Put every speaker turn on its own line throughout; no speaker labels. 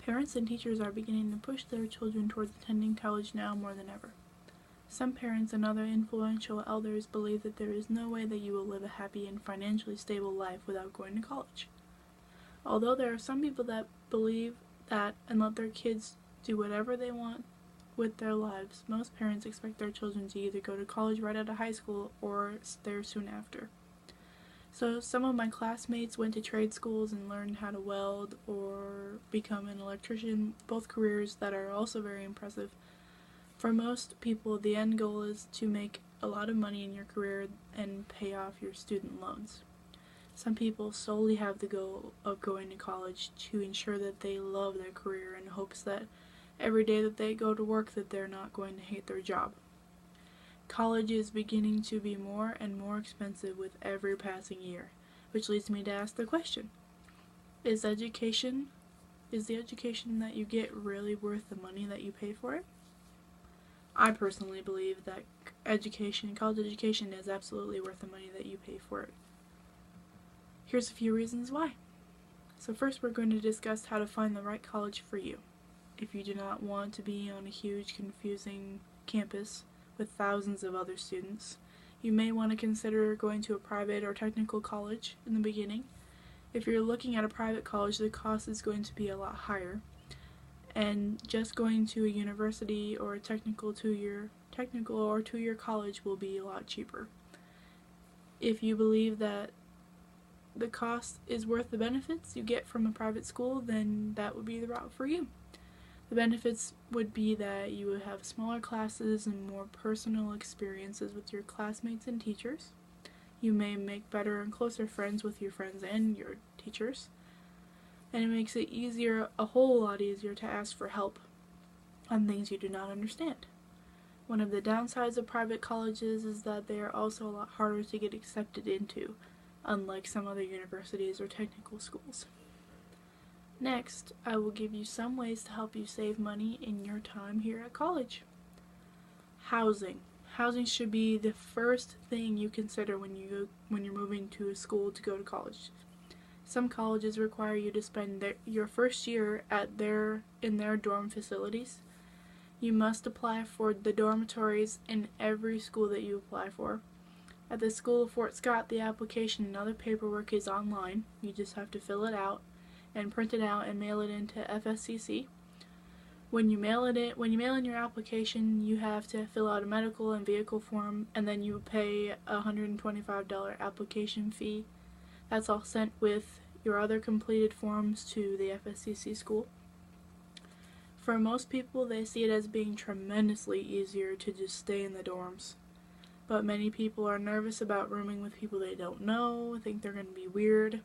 Parents and teachers are beginning to push their children towards attending college now more than ever. Some parents and other influential elders believe that there is no way that you will live a happy and financially stable life without going to college. Although there are some people that believe that and let their kids do whatever they want with their lives, most parents expect their children to either go to college right out of high school or there soon after. So some of my classmates went to trade schools and learned how to weld or become an electrician, both careers that are also very impressive. For most people, the end goal is to make a lot of money in your career and pay off your student loans. Some people solely have the goal of going to college to ensure that they love their career in hopes that every day that they go to work that they're not going to hate their job. College is beginning to be more and more expensive with every passing year, which leads me to ask the question, is the education that you get really worth the money that you pay for it? I personally believe that college education is absolutely worth the money that you pay for it. Here's a few reasons why. So first, we're going to discuss how to find the right college for you. If you do not want to be on a huge, confusing campus with thousands of other students, you may want to consider going to a private or technical college in the beginning. If you're looking at a private college, the cost is going to be a lot higher, and just going to a university or a technical or two-year college will be a lot cheaper. If you believe that the cost is worth the benefits you get from a private school, then that would be the route for you. The benefits would be that you would have smaller classes and more personal experiences with your classmates and teachers. You may make better and closer friends with your friends and your teachers. And it makes it easier, a whole lot easier, to ask for help on things you do not understand. One of the downsides of private colleges is that they are also a lot harder to get accepted into, unlike some other universities or technical schools. Next, I will give you some ways to help you save money in your time here at college. Housing. Housing should be the first thing you consider when you're moving to a school to go to college. Some colleges require you to spend your first year in their dorm facilities. You must apply for the dormitories in every school that you apply for. At the School of Fort Scott, the application and other paperwork is online. You just have to fill it out and print it out and mail it into FSCC. When you mail in your application, you have to fill out a medical and vehicle form, and then you pay a $125 application fee. That's all sent with your other completed forms to the FSCC school. For most people, they see it as being tremendously easier to just stay in the dorms. But many people are nervous about rooming with people they don't know, think they're going to be weird,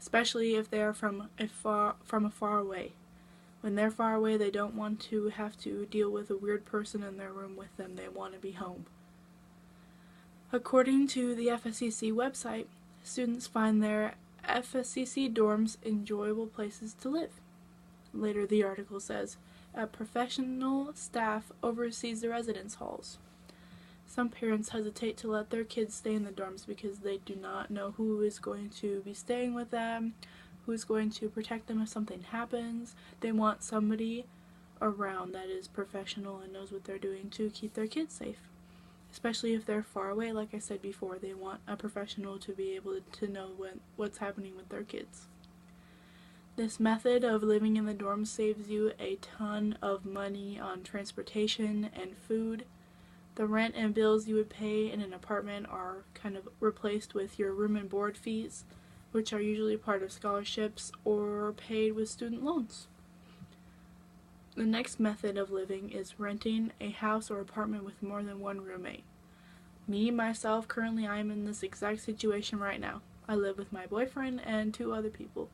especially if they are from a far away. When they're far away, they don't want to have to deal with a weird person in their room with them. They want to be home. According to the FSCC website, students find their FSCC dorms enjoyable places to live. Later, the article says, a professional staff oversees the residence halls. Some parents hesitate to let their kids stay in the dorms because they do not know who is going to be staying with them, who's going to protect them if something happens. They want somebody around that is professional and knows what they're doing to keep their kids safe. Especially if they're far away, like I said before, they want a professional to be able to know what's happening with their kids. This method of living in the dorms saves you a ton of money on transportation and food. The rent and bills you would pay in an apartment are kind of replaced with your room and board fees, which are usually part of scholarships or paid with student loans. The next method of living is renting a house or apartment with more than one roommate. Me, myself, currently I am in this exact situation right now. I live with my boyfriend and 2 other people.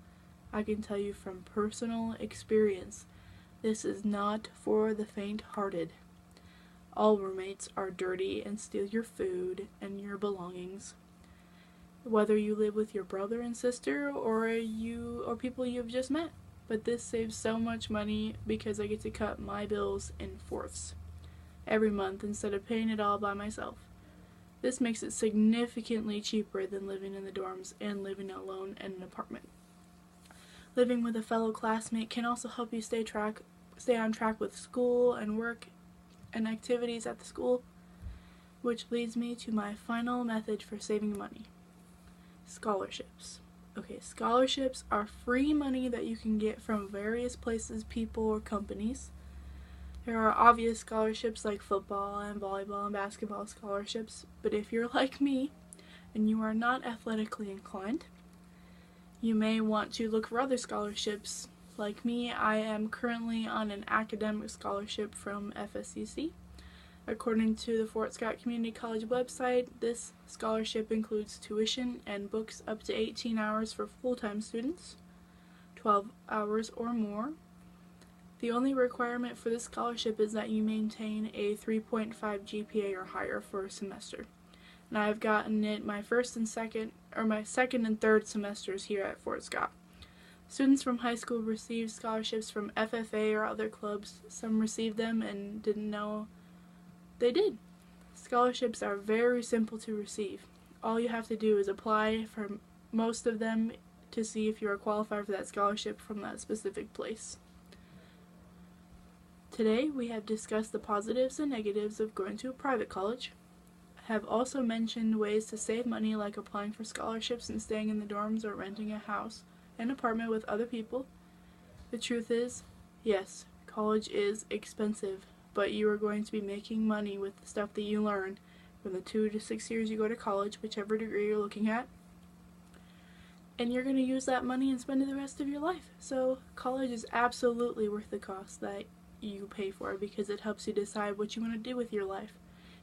I can tell you from personal experience, this is not for the faint-hearted. All roommates are dirty and steal your food and your belongings. Whether you live with your brother and sister or people you've just met. But this saves so much money because I get to cut my bills in fourths every month instead of paying it all by myself. This makes it significantly cheaper than living in the dorms and living alone in an apartment. Living with a fellow classmate can also help you stay on track with school and work and activities at the school, which leads me to my final method for saving money. Scholarships. Okay, scholarships are free money that you can get from various places, people, or companies. There are obvious scholarships like football and volleyball and basketball scholarships, but if you're like me and you are not athletically inclined, you may want to look for other scholarships. Like me, I am currently on an academic scholarship from FSCC. According to the Fort Scott Community College website, this scholarship includes tuition and books up to 18 hours for full-time students, 12 hours or more. The only requirement for this scholarship is that you maintain a 3.5 GPA or higher for a semester. And I've gotten it my second and third semesters here at Fort Scott. Students from high school receive scholarships from FFA or other clubs. Some received them and didn't know they did. Scholarships are very simple to receive. All you have to do is apply for most of them to see if you are qualified for that scholarship from that specific place. Today we have discussed the positives and negatives of going to a private college. I have also mentioned ways to save money, like applying for scholarships and staying in the dorms or renting a house, an apartment with other people. The truth is, yes, college is expensive, but you are going to be making money with the stuff that you learn from the 2 to 6 years you go to college, whichever degree you're looking at. And you're going to use that money and spend it the rest of your life. So college is absolutely worth the cost that you pay for, because it helps you decide what you want to do with your life.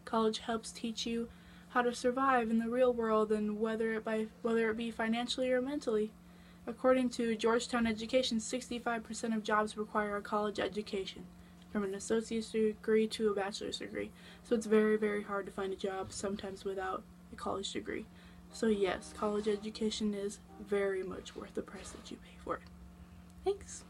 College helps teach you how to survive in the real world, and whether it be financially or mentally. According to Georgetown Education, 65% of jobs require a college education, from an associate's degree to a bachelor's degree. So it's very, very hard to find a job, sometimes without a college degree. So yes, college education is very much worth the price that you pay for it. Thanks.